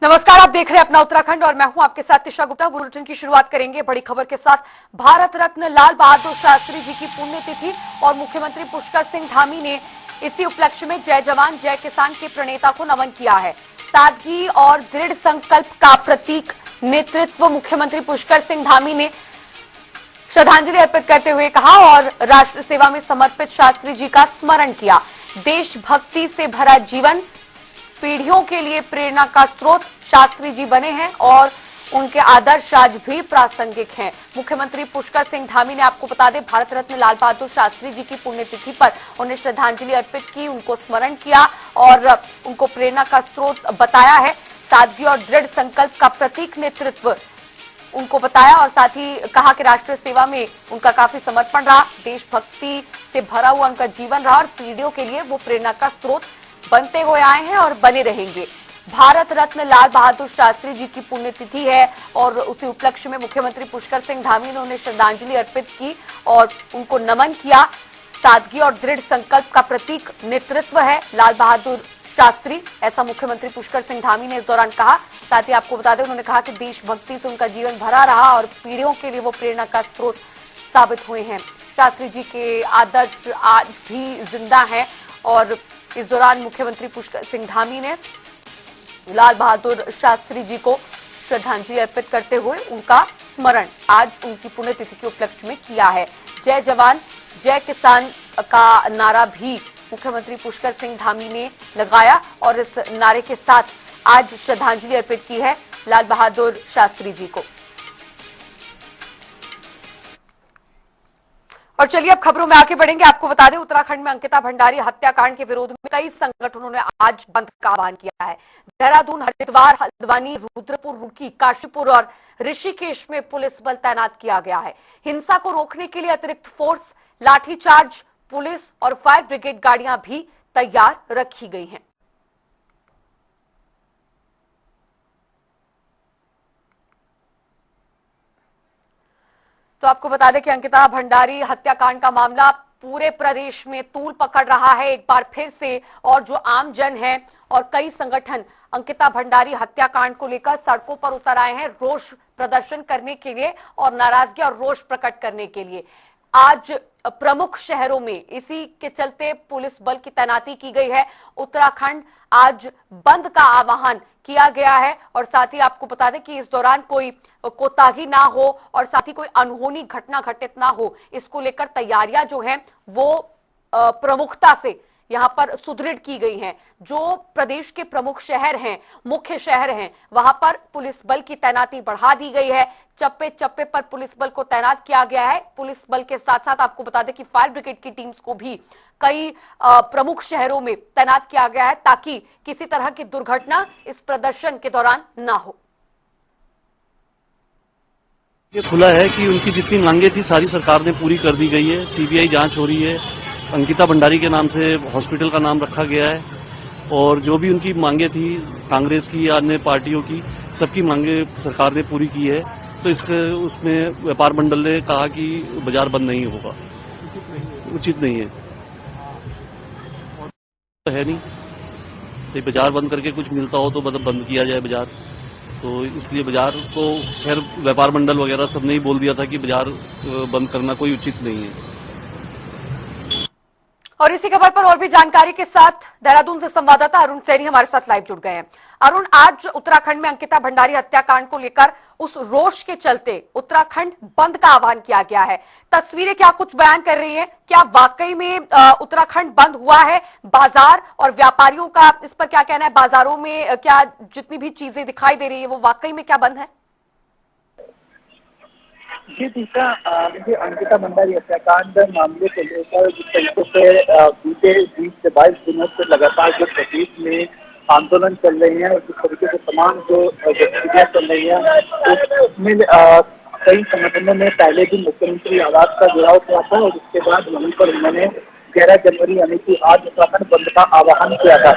नमस्कार, आप देख रहे हैं अपना उत्तराखंड और मैं हूं आपके साथ तिशा गुप्ता। बुलेटिन की शुरुआत करेंगे बड़ी खबर के साथ। भारत रत्न लाल बहादुर शास्त्री जी की पुण्यतिथि और मुख्यमंत्री पुष्कर सिंह धामी ने इसी उपलक्ष्य में जय जवान जय किसान के प्रणेता को नमन किया है। सादगी और दृढ़ संकल्प का प्रतीक नेतृत्व मुख्यमंत्री पुष्कर सिंह धामी ने श्रद्धांजलि अर्पित करते हुए कहा और राष्ट्र सेवा में समर्पित शास्त्री जी का स्मरण किया। देशभक्ति से भरा जीवन पीढ़ियों के लिए प्रेरणा का स्रोत शास्त्री जी बने हैं और उनके आदर्श आज भी प्रासंगिक हैं। मुख्यमंत्री पुष्कर सिंह धामी ने, आपको बता दें, भारत रत्न लाल बहादुर शास्त्री जी की पुण्यतिथि पर उन्हें श्रद्धांजलि अर्पित की, उनको स्मरण किया और उनको प्रेरणा का स्रोत बताया है। सादगी और दृढ़ संकल्प का प्रतीक नेतृत्व उनको बताया और साथ ही कहा कि राष्ट्र सेवा में उनका काफी समर्पण रहा, देशभक्ति से भरा हुआ उनका जीवन रहा और पीढ़ियों के लिए वो प्रेरणा का स्रोत बनते हुए आए हैं और बने रहेंगे। भारत रत्न लाल बहादुर शास्त्री जी की पुण्यतिथि है और उसी उपलक्ष्य में मुख्यमंत्री पुष्कर सिंह धामी ने उन्हें श्रद्धांजलि अर्पित की और उनको नमन किया। सादगी और दृढ़ संकल्प का प्रतीक नेतृत्व है लाल बहादुर शास्त्री, ऐसा मुख्यमंत्री पुष्कर सिंह धामी ने इस दौरान कहा। साथ ही आपको बता दें, उन्होंने कहा कि देशभक्ति से उनका जीवन भरा रहा और पीढ़ियों के लिए वो प्रेरणा का स्रोत साबित हुए हैं। शास्त्री जी के आदर्श आज भी जिंदा हैं और इस दौरान मुख्यमंत्री पुष्कर सिंह धामी ने लाल बहादुर शास्त्री जी को श्रद्धांजलि अर्पित करते हुए उनका स्मरण आज उनकी पुण्यतिथि के उपलक्ष्य में किया है। जय जवान जय किसान का नारा भी मुख्यमंत्री पुष्कर सिंह धामी ने लगाया और इस नारे के साथ आज श्रद्धांजलि अर्पित की है लाल बहादुर शास्त्री जी को। और चलिए अब खबरों में आगे बढ़ेंगे। आपको बता दें, उत्तराखंड में अंकिता भंडारी हत्याकांड के विरोध में कई संगठनों ने आज बंद का आह्वान किया है। देहरादून, हरिद्वार, हल्द्वानी, रुद्रपुर, रुड़की, काशीपुर और ऋषिकेश में पुलिस बल तैनात किया गया है। हिंसा को रोकने के लिए अतिरिक्त फोर्स, लाठीचार्ज, पुलिस और फायर ब्रिगेड गाड़ियां भी तैयार रखी गई हैं। तो आपको बता दें कि अंकिता भंडारी हत्याकांड का मामला पूरे प्रदेश में तूल पकड़ रहा है एक बार फिर से और जो आम जन है और कई संगठन अंकिता भंडारी हत्याकांड को लेकर सड़कों पर उतर आए हैं रोष प्रदर्शन करने के लिए और नाराजगी और रोष प्रकट करने के लिए। आज प्रमुख शहरों में इसी के चलते पुलिस बल की तैनाती की गई है। उत्तराखंड आज बंद का आह्वान किया गया है और साथ ही आपको बता दें कि इस दौरान कोई कोताही ना हो और साथ ही कोई अनहोनी घटना घटित ना हो, इसको लेकर तैयारियां जो हैं वो प्रमुखता से यहां पर सुदृढ़ की गई हैं। जो प्रदेश के प्रमुख शहर हैं, मुख्य शहर हैं, वहां पर पुलिस बल की तैनाती बढ़ा दी गई है। चप्पे चप्पे पर पुलिस बल को तैनात किया गया है। पुलिस बल के साथ साथ आपको बता दें कि फायर ब्रिगेड की टीम्स को भी कई प्रमुख शहरों में तैनात किया गया है ताकि किसी तरह की दुर्घटना इस प्रदर्शन के दौरान ना हो। ये खुला है कि उनकी जितनी मांगे थी सारी सरकार ने पूरी कर दी गई है। सीबीआई जांच हो रही है, अंकिता भंडारी के नाम से हॉस्पिटल का नाम रखा गया है और जो भी उनकी मांगे थी कांग्रेस की या अन्य पार्टियों की, सबकी मांगे सरकार ने पूरी की है। तो इसके उसमें व्यापार मंडल ने कहा कि बाजार बंद नहीं होगा, उचित नहीं है, है नहीं। तो बाजार बंद करके कुछ मिलता हो तो मतलब बंद किया जाए बाजार, तो इसलिए बाजार को खैर व्यापार मंडल वगैरह सबने ही बोल दिया था कि बाजार बंद करना कोई उचित नहीं है। और इसी खबर पर और भी जानकारी के साथ देहरादून से संवाददाता अरुण सैनी हमारे साथ लाइव जुड़ गए हैं। अरुण, आज उत्तराखंड में अंकिता भंडारी हत्याकांड को लेकर उस रोष के चलते उत्तराखंड बंद का आह्वान किया गया है। तस्वीरें क्या कुछ बयान कर रही हैं? क्या वाकई में उत्तराखंड बंद हुआ है? बाजार और व्यापारियों का इस पर क्या कहना है? बाजारों में क्या जितनी भी चीजें दिखाई दे रही है वो वाकई में क्या बंद है? जी दिशा, मुझे अंकिता भंडारी हत्याकांड मामले को लेकर जिस तरीके से बीते 20 से 22 दिनों से लगातार जो प्रदेश में आंदोलन चल रहे हैं और जिस तरीके से तमाम जो गतिविधियां चल रही हैं उसमें कई संगठनों ने पहले भी मुख्यमंत्री आवास का घेराव किया था और उसके बाद वहीं पर उन्होंने 11 जनवरी यानी कि आज उत्तराखंड बंद का आह्वान किया था।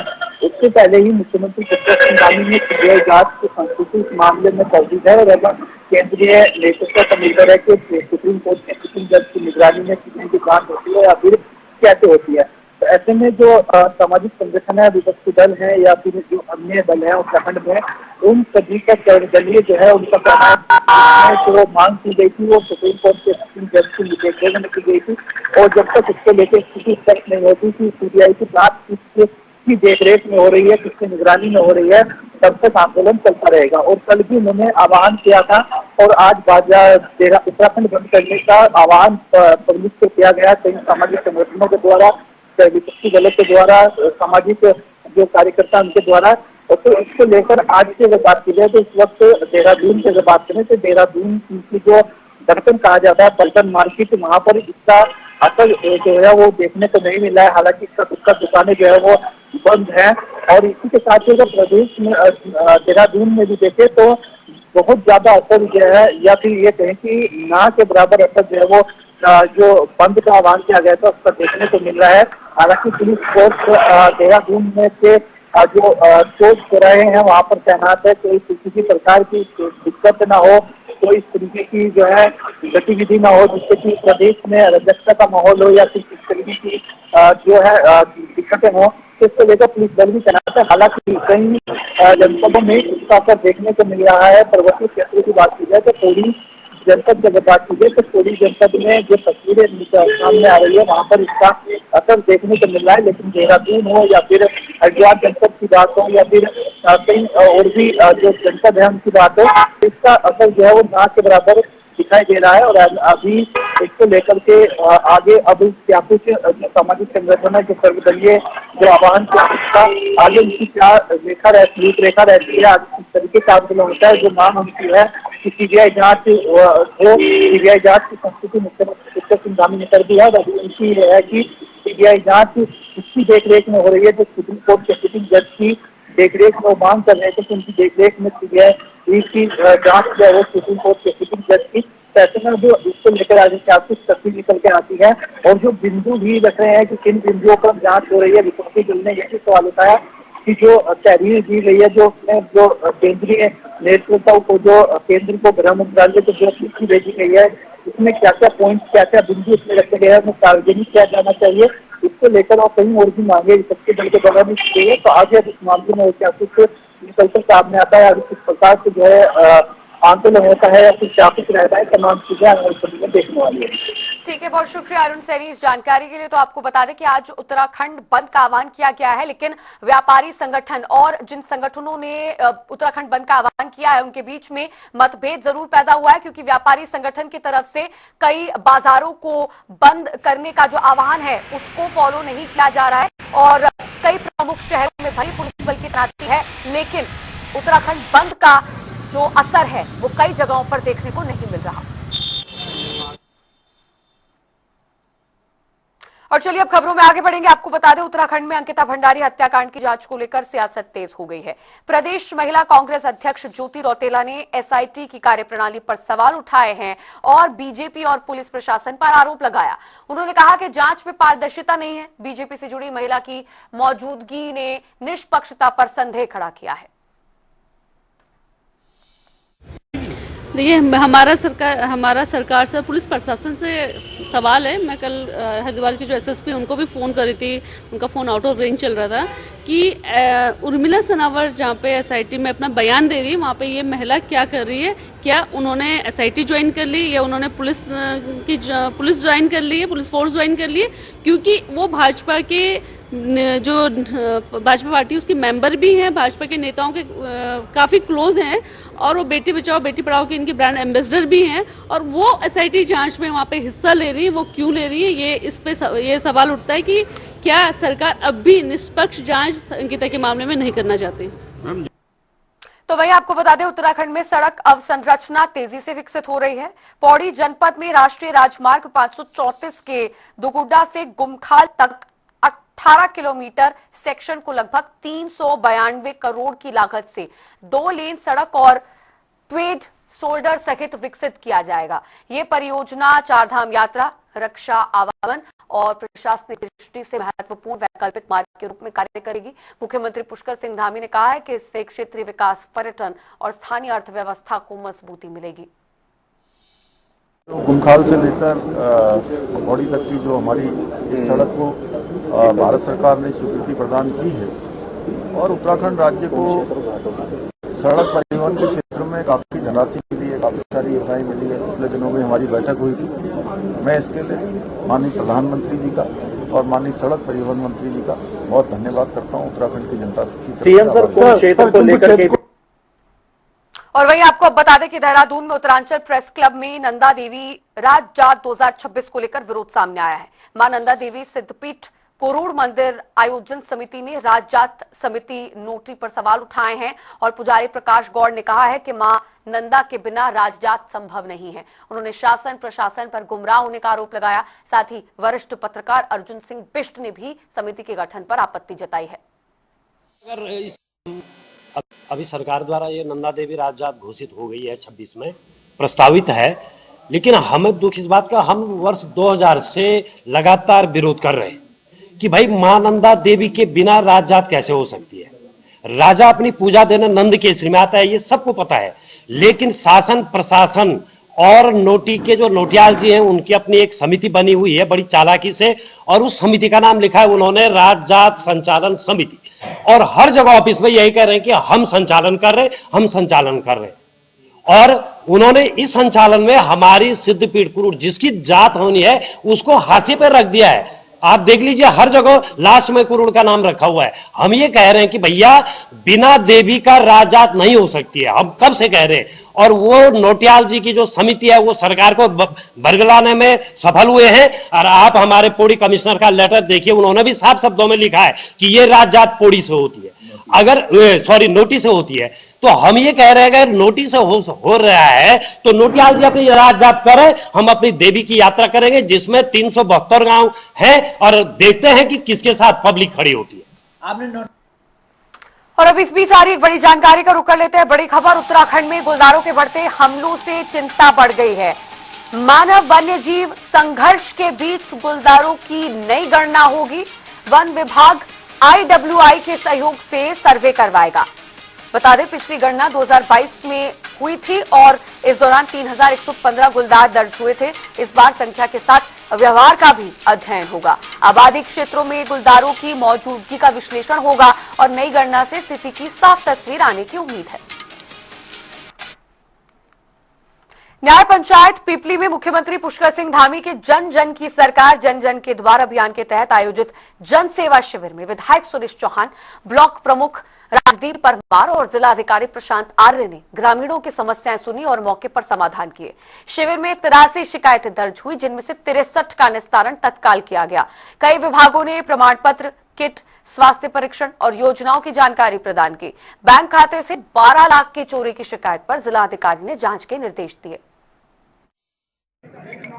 उससे पहले ही मुख्यमंत्री पुष्कर सिंह धामी ने सीबीआई जांच की संस्तुति इस मामले में कर दी है और अब केंद्रीय नेतृत्व का निर्भर है कि सुप्रीम कोर्ट के सिटिंग जज की निगरानी में कितनी की जांच होती है या फिर कैसे होती है। तो ऐसे में जो सामाजिक संगठन है, विपक्षी दल है या फिर जो अन्य दल है उत्तराखंड में, उन सभी का सर्वदलीय जो है उनका कहना है जो मांग की गई थी वो सुप्रीम कोर्ट के जज की देखरेख में की गई थी, और जब तक उसको लेकर स्थिति स्पष्ट नहीं होती कि सीबीआई की जांच किसकी देखरेख में हो रही है, किसकी निगरानी में हो रही है, तब तक आंदोलन चलता रहेगा। और कल भी उन्होंने आह्वान किया था और आज उत्तराखंड बंद करने का आह्वान पब्लिक को किया गया, कई सामाजिक संगठनों के द्वारा, विपक्षी दलों के द्वारा, सामाजिक जो कार्यकर्ता उनके द्वारा। तो इसको लेकर आज की अगर बात की जाए तो इस वक्त देहरादून की अगर बात करें तो देहरादून की जो दर्पण कहा जाता है, पल्टन मार्केट, वहां पर इसका असर जो है वो देखने को नहीं मिला है। हालांकि इसका दुकानें जो है वो बंद है। और इसी के साथ ही अगर प्रदेश में देहरादून में भी देखे तो बहुत ज्यादा असर जो है, या फिर ये कहें कि ना के बराबर असर जो है वो जो बंद का आह्वान किया गया था उसका देखने को मिल रहा है। हालांकि पुलिस फोर्स देहरादून में से जो चौक चौराहे हैं वहां पर तैनात है, कोई किसी प्रकार की दिक्कत ना हो, कोई इस तरीके की जो है गतिविधि ना हो जिससे कि प्रदेश में अराजकता का माहौल हो या फिर किस तरीके की जो है दिक्कतें हो, इसको लेकर पुलिस बल भी तैनात है। हालांकि कई जनपदों में इसका असर देखने को मिल रहा है। पर्वतीय क्षेत्रों की बात की जाए तो थोड़ी जनपद की अगर बात की जाए तो थोड़ी जनपद में जो तस्वीरें सामने आ रही है वहां पर इसका असर देखने को मिल रहा है। लेकिन देहरादून हो या फिर हरिद्वार जनपद की बात हो या फिर कई और भी जो जनपद है उनकी बात हो, इसका असर जो है वो ना के बराबर दिखाई दे रहा है। और अभी इसको लेकर के आगे अब क्या कुछ सामाजिक संगठन है जो सर्वदलीय जो आह्वान किया उसका आगे उनकी क्या रूपरेखा रहती है, किस तरीके का आंदोलन होता है। जो मांग उनकी है कि सीबीआई जांच हो, सीबीआई जांच की संस्कृति मुख्यमंत्री पुष्कर सिंह धामी ने कर दी है। अभी उनकी है कि सीबीआई जांच इसकी देखरेख में हो रही है, जो सुप्रीम कोर्ट के सिटिंग जज की देखरेख में वो मांग कर रहे थे कि उनकी देखरेख में सीबीआई की जांच जो है वो सुप्रीम कोर्ट के सिटिंग जज की। ऐसे में जो इसको लेकर आगे क्या कुछ तस्वीर निकल के आती है और जो बिंदु भी रख रहे हैं कि किन बिंदुओं पर जांच हो रही है, विपक्षी दल ने यही सवाल उठाया कि जो तहरीर दी गई है, जो केंद्रीय नेतृत्व को, जो केंद्र को, गृह मंत्रालय को जो चिट्ठी भेजी गई है, इसमें क्या क्या पॉइंट, क्या क्या बिंदु इसमें रखे गए हैं, उन्हें सार्वजनिक किया जाना चाहिए। इसको लेकर और कहीं और भी मांगे विपक्षी दल के द्वारा भी की गई है। तो आगे इस मामले में क्या कुछ निकलकर सामने आता है, अभी किस प्रकार से जो है आंदोलन होता है या फिर क्या कुछ रहता है, तमाम चीजें आने वाले में देखने वाली है। ठीक है, बहुत शुक्रिया अरुण सैनी इस जानकारी के लिए। तो आपको बता दें कि आज उत्तराखंड बंद का आह्वान किया गया है, लेकिन व्यापारी संगठन और जिन संगठनों ने उत्तराखंड बंद का आह्वान किया है उनके बीच में मतभेद जरूर पैदा हुआ है, क्योंकि व्यापारी संगठन की तरफ से कई बाजारों को बंद करने का जो आह्वान है उसको फॉलो नहीं किया जा रहा है और कई प्रमुख शहरों में भारी पुलिस बल की तैनाती है, लेकिन उत्तराखंड बंद का जो असर है वो कई जगहों पर देखने को नहीं मिल रहा। और चलिए अब खबरों में आगे बढ़ेंगे। आपको बता दें उत्तराखंड में अंकिता भंडारी हत्याकांड की जांच को लेकर सियासत तेज हो गई है। प्रदेश महिला कांग्रेस अध्यक्ष ज्योति रौतेला ने एसआईटी की कार्यप्रणाली पर सवाल उठाए हैं और बीजेपी और पुलिस प्रशासन पर आरोप लगाया। उन्होंने कहा कि जांच में पारदर्शिता नहीं है। बीजेपी से जुड़ी महिला की मौजूदगी ने निष्पक्षता पर संदेह खड़ा किया है। देखिए, हमारा सरकार से, पुलिस प्रशासन से सवाल है। मैं कल हरिद्वार की जो एसएसपी उनको भी फ़ोन करी थी, उनका फ़ोन आउट ऑफ रेंज चल रहा था कि उर्मिला सनावर जहाँ पे एसआईटी में अपना बयान दे रही है वहाँ पे ये महिला क्या कर रही है, क्या उन्होंने एसआईटी ज्वाइन कर ली या उन्होंने पुलिस ज्वाइन कर ली है, पुलिस फोर्स ज्वाइन कर ली है, क्योंकि वो भाजपा के जो भाजपा पार्टी उसकी मेंबर भी हैं, भाजपा के नेताओं के काफ़ी क्लोज हैं और वो बेटी बचाओ बेटी पढ़ाओ के इनके ब्रांड एम्बेसडर भी हैं और वो एसआईटी जांच में वहाँ पे हिस्सा ले रही है। वो क्यों ले रही है, ये सवाल उठता है कि क्या सरकार अब भी निष्पक्ष जांच अंकिता के मामले में नहीं करना चाहती। तो वहीं आपको बता दें उत्तराखंड में सड़क अवसंरचना तेजी से विकसित हो रही है। पौड़ी जनपद में राष्ट्रीय राजमार्ग 534 के दुगुड्डा से गुमखाल तक 18 किलोमीटर सेक्शन को लगभग 392 करोड़ की लागत से 2 लेन सड़क और ट्वेड शोल्डर सहित विकसित किया जाएगा। ये परियोजना चारधाम यात्रा, रक्षा, आवागमन और प्रशासनिक दृष्टि से महत्वपूर्ण वैकल्पिक मार्ग के रूप में कार्य करेगी। मुख्यमंत्री पुष्कर सिंह धामी ने कहा है कि इससे क्षेत्रीय विकास, पर्यटन और स्थानीय अर्थव्यवस्था को मजबूती मिलेगी। गुमखाल से लेकर पौड़ी तक की जो हमारी इस सड़क को भारत सरकार ने स्वीकृति प्रदान की है और उत्तराखंड राज्य को सड़क परिवहन के क्षेत्र में काफ़ी धनराशि मिली है, काफ़ी सारी योजनाएं मिली है। पिछले दिनों में हमारी बैठक हुई थी। मैं इसके लिए माननीय प्रधानमंत्री जी का और माननीय सड़क परिवहन मंत्री जी का बहुत धन्यवाद करता हूँ। उत्तराखंड की जनता की सीएम सर को क्षेत्र को लेकर के और वहीं आपको अब बता दें कि देहरादून में उत्तरांचल प्रेस क्लब में नंदा देवी राजजात 2026 को लेकर विरोध सामने आया है। मां नंदा देवी सिद्धपीठ कोरूड़ मंदिर आयोजन समिति ने राजजात समिति नोटरी पर सवाल उठाए हैं और पुजारी प्रकाश गौड़ ने कहा है कि मां नंदा के बिना राजजात संभव नहीं है। उन्होंने शासन प्रशासन पर गुमराह होने का आरोप लगाया। साथ ही वरिष्ठ पत्रकार अर्जुन सिंह बिष्ट ने भी समिति के गठन पर आपत्ति जताई है। अभी सरकार द्वारा ये नंदा देवी राजजात घोषित हो गई है, 26 में प्रस्तावित है, लेकिन हमें दुख इस बात का, हम वर्ष 2000 से लगातार विरोध कर रहे हैं कि भाई मां नंदा देवी के बिना राजजात कैसे हो सकती है। राजा अपनी पूजा देने नंद केसरी में आता है, ये सबको पता है, लेकिन शासन प्रशासन और नोटी के जो नोटियाल जी हैं उनकी अपनी एक समिति बनी हुई है बड़ी चालाकी से, और उस समिति का नाम लिखा है उन्होंने राजजात संचालन समिति, और हर जगह ऑफिस में यही कह रहे हैं कि हम संचालन कर रहे, हम संचालन कर रहे। और उन्होंने इस संचालन में हमारी सिद्धपीठ कुरूड़ जिसकी जात होनी है उसको हाशिए पर रख दिया है। आप देख लीजिए हर जगह लास्ट में कुरूड़ का नाम रखा हुआ है। हम ये कह रहे हैं कि भैया बिना देवी का राजजात नहीं हो सकती है, हम कब से कह रहे हैं। और वो नोटियाल जी की जो समिति है वो सरकार को बरगलाने में सफल हुए हैं। और आप हमारे पौड़ी कमिश्नर का लेटर देखिए, उन्होंने भी साफ शब्दों में लिखा है कि ये राजजात पौड़ी से होती है, अगर नोटिस से होती है। तो हम ये कह रहे हैं अगर नोटिस हो रहा है तो नोटियाल जी अपनी राजजात करें, हम अपनी देवी की यात्रा करेंगे जिसमें 372 गांव हैं, और देखते हैं कि किसके साथ पब्लिक खड़ी होती है। और अब इस बीच आ रही एक बड़ी जानकारी का रुख कर लेते हैं। बड़ी खबर, उत्तराखंड में गुलदारों के बढ़ते हमलों से चिंता बढ़ गई है। मानव वन्य जीव संघर्ष के बीच गुलदारों की नई गणना होगी। वन विभाग IWI के सहयोग से सर्वे करवाएगा। बता दें पिछली गणना 2022 में हुई थी और इस दौरान 3115 गुलदार दर्ज हुए थे। इस बार संख्या के साथ व्यवहार का भी अध्ययन होगा। आबादी क्षेत्रों में गुलदारों की मौजूदगी का विश्लेषण होगा और नई गणना से स्थिति की साफ तस्वीर आने की उम्मीद है। न्याय पंचायत पीपली में मुख्यमंत्री पुष्कर सिंह धामी के जन जन की सरकार जन जन के द्वार अभियान के तहत आयोजित जन सेवा शिविर में विधायक सुरेश चौहान, ब्लॉक प्रमुख राजदीप परमार और जिलाधिकारी प्रशांत आर्य ने ग्रामीणों की समस्याएं सुनी और मौके पर समाधान किए। शिविर में 83 शिकायतें दर्ज हुई, जिनमें से 63 का निस्तारण तत्काल किया गया। कई विभागों ने प्रमाण पत्र, किट, स्वास्थ्य परीक्षण और योजनाओं की जानकारी प्रदान की। बैंक खाते से 12 लाख की चोरी की शिकायत पर जिलाधिकारी ने जांच के निर्देश दिए।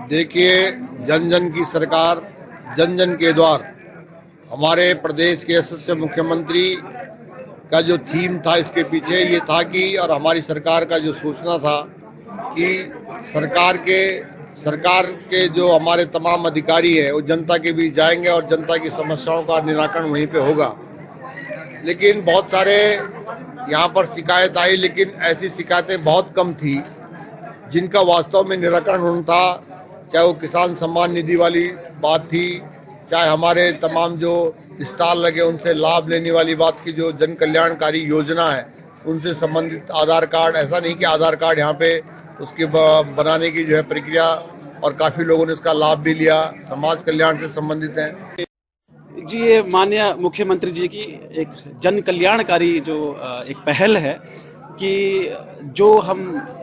देखिए, जन जन की सरकार जन जन के द्वार, हमारे प्रदेश के यशस्वी मुख्यमंत्री का जो थीम था, इसके पीछे ये था कि, और हमारी सरकार का जो सूचना था कि सरकार के जो हमारे तमाम अधिकारी हैं वो जनता के बीच जाएंगे और जनता की समस्याओं का निराकरण वहीं पे होगा। लेकिन बहुत सारे यहाँ पर शिकायत आई, लेकिन ऐसी शिकायतें बहुत कम थी जिनका वास्तव में निराकरण होना था। चाहे वो किसान सम्मान निधि वाली बात थी, चाहे हमारे तमाम जो स्टॉल लगे उनसे लाभ लेने वाली बात की, जो जन कल्याणकारी योजना है उनसे संबंधित आधार कार्ड, ऐसा नहीं कि आधार कार्ड यहाँ पे उसके बनाने की जो है प्रक्रिया, और काफ़ी लोगों ने उसका लाभ भी लिया, समाज कल्याण से संबंधित हैं। जी, ये माननीय मुख्यमंत्री जी की एक जन कल्याणकारी जो एक पहल है कि जो हम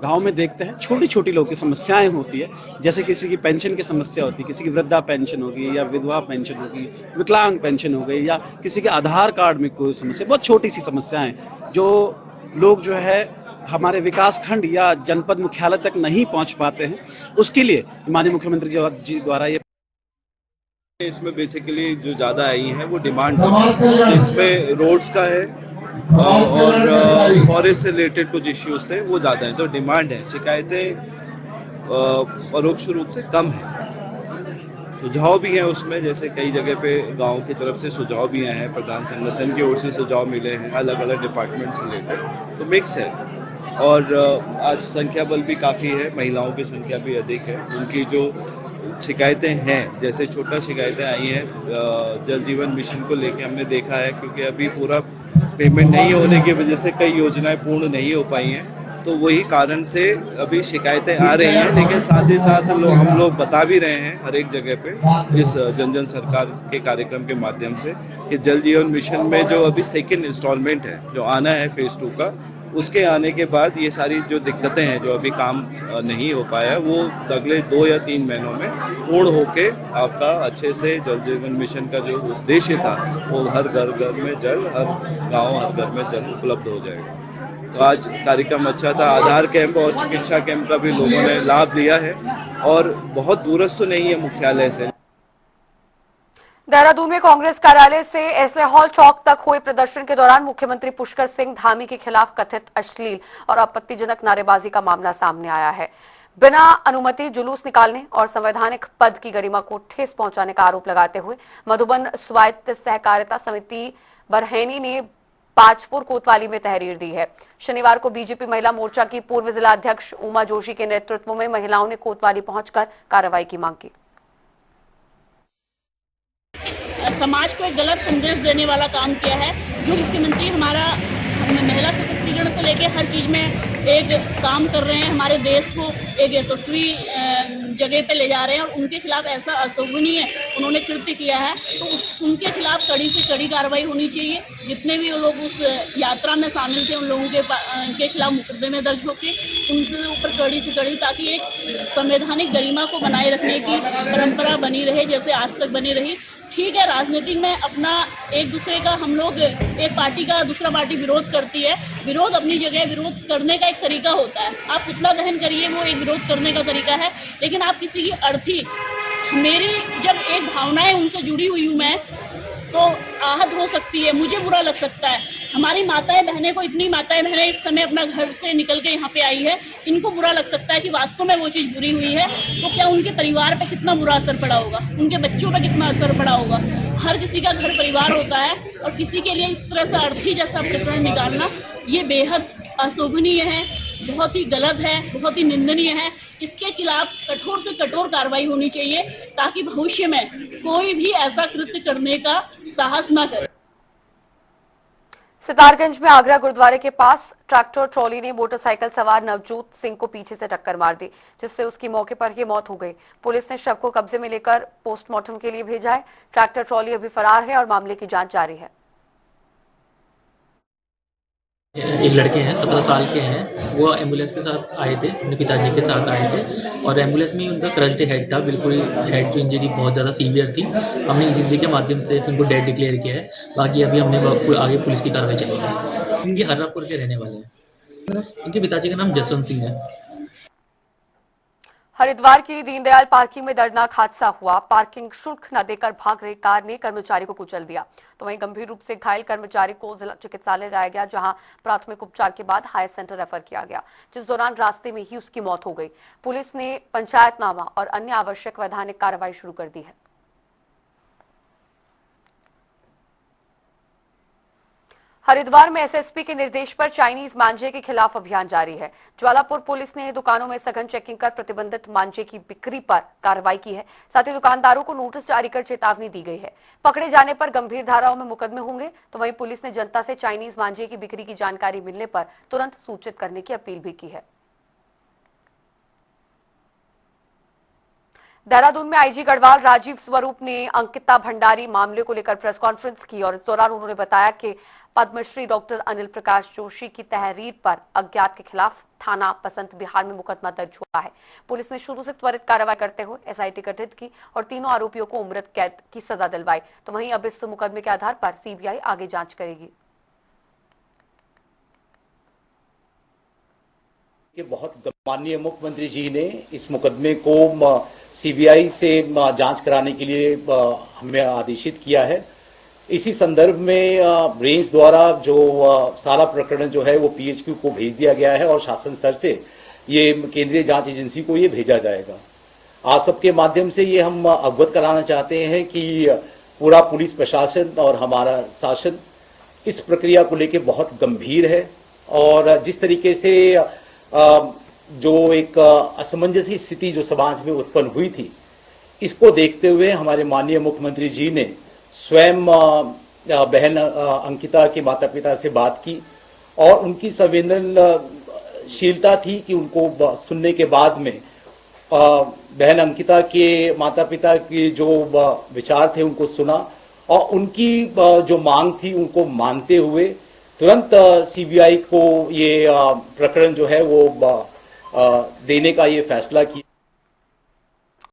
गांव में देखते हैं छोटी छोटी लोगों की समस्याएं होती है, जैसे किसी की पेंशन की समस्या होती है, किसी की वृद्धा पेंशन होगी या विधवा पेंशन होगी, विकलांग पेंशन हो गई, या किसी के आधार कार्ड में कोई समस्या, बहुत छोटी सी समस्याएं जो लोग जो है हमारे विकास खंड या जनपद मुख्यालय तक नहीं पहुंच पाते हैं, उसके लिए माननीय मुख्यमंत्री जी द्वारा ये इसमें बेसिकली जो ज़्यादा आई हैं वो डिमांड है, इसमें रोड्स का है और फॉरेस्ट से रिलेटेड कुछ इश्यूज थे वो ज़्यादा हैं, तो डिमांड है। शिकायतें परोक्ष रूप से कम है। सुझाव भी हैं उसमें, जैसे कई जगह पे गांव की तरफ से सुझाव भी आए हैं, प्रधान संगठन की ओर से सुझाव मिले हैं अलग अलग डिपार्टमेंट से रिलेटेड, तो मिक्स है। और आज संख्या बल भी काफ़ी है, महिलाओं की संख्या भी अधिक है, उनकी जो शिकायतें हैं, जैसे छोटा शिकायतें आई हैं जल जीवन मिशन को लेके हमने देखा है, क्योंकि अभी पूरा पेमेंट नहीं होने की वजह से कई योजनाएं पूर्ण नहीं हो पाई हैं, तो वही कारण से अभी शिकायतें आ रही हैं। लेकिन साथ ही साथ हम लोग बता भी रहे हैं हर एक जगह पे इस जन जन सरकार के कार्यक्रम के माध्यम से कि जल जीवन मिशन में जो अभी सेकेंड इंस्टॉलमेंट है जो आना है फेज 2 का, उसके आने के बाद ये सारी जो दिक्कतें हैं जो अभी काम नहीं हो पाया वो अगले 2 या 3 महीनों में पूर्ण होके आपका अच्छे से जल जीवन मिशन का जो उद्देश्य था वो हर घर घर में जल, हर गांव हर घर में जल उपलब्ध हो जाएगा। तो आज कार्यक्रम अच्छा था। आधार कैंप और चिकित्सा कैंप का भी लोगों ने लाभ लिया है और बहुत दूरस्थ तो नहीं है मुख्यालय से। देहरादून में कांग्रेस कार्यालय से एसले हॉल चौक तक हुए प्रदर्शन के दौरान मुख्यमंत्री पुष्कर सिंह धामी के खिलाफ कथित अश्लील और आपत्तिजनक नारेबाजी का मामला सामने आया है। बिना अनुमति जुलूस निकालने और संवैधानिक पद की गरिमा को ठेस पहुंचाने का आरोप लगाते हुए मधुबन स्वायत्त सहकारिता समिति बरहैनी ने पाचपुर कोतवाली में तहरीर दी है। शनिवार को बीजेपी महिला मोर्चा की पूर्व जिला अध्यक्ष उमा जोशी के नेतृत्व में महिलाओं ने कोतवाली पहुंचकर कार्रवाई की मांग की। समाज को एक गलत संदेश देने वाला काम किया है। जो मुख्यमंत्री हमारा महिला सशक्तिकरण से लेकर हर चीज में एक काम कर रहे हैं, हमारे देश को एक यशस्वी जगह पे ले जा रहे हैं और उनके खिलाफ ऐसा अशोभनीय उन्होंने कृत्य किया है, तो उनके खिलाफ कड़ी से कड़ी कार्रवाई होनी चाहिए। जितने भी लोग उस यात्रा में शामिल थे उन लोगों के खिलाफ मुकदमे दर्ज होके उनके ऊपर कड़ी से कड़ी, ताकि एक संवैधानिक गरिमा को बनाए रखने की परंपरा बनी रहे जैसे आज तक बनी रही। ठीक है, राजनीति में अपना एक दूसरे का हम लोग एक पार्टी का दूसरा पार्टी विरोध करती है, विरोध अपनी जगह विरोध करने का एक तरीका होता है। आप पुतला दहन करिए, वो एक विरोध करने का तरीका है, लेकिन आप किसी की अर्थी, मेरी जब एक भावनाएं उनसे जुड़ी हुई हूँ मैं, तो आहत हो सकती है, मुझे बुरा लग सकता है। हमारी माताएं बहनें को, इतनी माताएं बहनें इस समय अपना घर से निकल के यहाँ पे आई है, इनको बुरा लग सकता है कि वास्तव में वो चीज़ बुरी हुई है, तो क्या उनके परिवार पे कितना बुरा असर पड़ा होगा, उनके बच्चों पे कितना असर पड़ा होगा। हर किसी का घर परिवार होता है और किसी के लिए इस तरह से अर्थी जैसा प्रकरण निकालना ये बेहद अशोभनीय है, बहुत ही गलत है, बहुत ही निंदनीय है। इसके खिलाफ कठोर से कठोर कार्रवाई होनी चाहिए ताकि भविष्य में कोई भी ऐसा कृत्य करने का साहस न करे। सितारगंज में आगरा गुरुद्वारे के पास ट्रैक्टर ट्रॉली ने मोटरसाइकिल सवार नवजोत सिंह को पीछे से टक्कर मार दी, जिससे उसकी मौके पर ही मौत हो गई। पुलिस ने शव को कब्जे में लेकर पोस्टमार्टम के लिए भेजा है। ट्रैक्टर ट्रॉली अभी फरार है और मामले की जांच जारी है। एक लड़के हैं 17 साल के हैं, वो एम्बुलेंस के साथ आए थे, अपने पिताजी के साथ आए थे और एम्बुलेंस में उनका क्रश्ड हेड था, बिल्कुल हेड जो इंजरी बहुत ज़्यादा सीवियर थी। हमने ईसीजी के माध्यम से उनको डेड डिक्लेयर किया है। बाकी अभी हमने आगे पुलिस की कार्रवाई चलेगी। इनके हर्रापुर के रहने वाले हैं। इनके पिताजी का नाम जसवंत सिंह है। हरिद्वार की दीनदयाल पार्किंग में दर्दनाक हादसा हुआ। पार्किंग शुल्क न देकर भाग रही कार ने कर्मचारी को कुचल दिया, तो वहीं गंभीर रूप से घायल कर्मचारी को जिला चिकित्सालय लाया गया, जहां प्राथमिक उपचार के बाद हायर सेंटर रेफर किया गया, जिस दौरान रास्ते में ही उसकी मौत हो गई। पुलिस ने पंचायतनामा और अन्य आवश्यक वैधानिक कार्रवाई शुरू कर दी है। हरिद्वार में एसएसपी के निर्देश पर चाइनीज मांझे के खिलाफ अभियान जारी है। ज्वालापुर पुलिस ने दुकानों में सघन चेकिंग कर प्रतिबंधित मांझे की बिक्री पर कार्रवाई की है। साथ ही दुकानदारों को नोटिस जारी कर चेतावनी दी गई है। पकड़े जाने पर गंभीर धाराओं में मुकदमे होंगे। तो वहीं पुलिस ने जनता से चाइनीज मांझे की बिक्री की जानकारी मिलने पर तुरंत सूचित करने की अपील भी की है। देहरादून में आईजी गढ़वाल राजीव स्वरूप ने अंकिता भंडारी मामले को लेकर प्रेस कॉन्फ्रेंस की और इस दौरान उन्होंने बताया कि पद्मश्री डॉक्टर अनिल प्रकाश जोशी की तहरीर पर अज्ञात के खिलाफ थाना बसंत बिहार में मुकदमा दर्ज हुआ है। पुलिस ने शुरू से त्वरित कार्रवाई करते हुए एसआईटी गठित की और तीनों आरोपियों को उम्र कैद की सजा दिलवाई। तो वहीं अब इस मुकदमे के आधार पर सीबीआई आगे जांच करेगी। बहुत माननीय मुख्यमंत्री जी ने इस मुकदमे को सीबीआई से जांच कराने के लिए हमें आदेशित किया है। इसी संदर्भ में रेंज द्वारा जो सारा प्रकरण जो है वो पीएचक्यू को भेज दिया गया है और शासन स्तर से ये केंद्रीय जांच एजेंसी को ये भेजा जाएगा। आप सबके माध्यम से ये हम अवगत कराना चाहते हैं कि पूरा पुलिस प्रशासन और हमारा शासन इस प्रक्रिया को लेकर बहुत गंभीर है और जिस तरीके से जो एक असमंजस की स्थिति जो समाज में उत्पन्न हुई थी, इसको देखते हुए हमारे माननीय मुख्यमंत्री जी ने स्वयं बहन अंकिता के माता पिता से बात की और उनकी संवेदनशीलता थी कि उनको सुनने के बाद में बहन अंकिता के माता पिता के जो विचार थे उनको सुना और उनकी जो मांग थी उनको मानते हुए तुरंत सीबीआई को ये प्रकरण जो है वो देने का ये फैसला किया।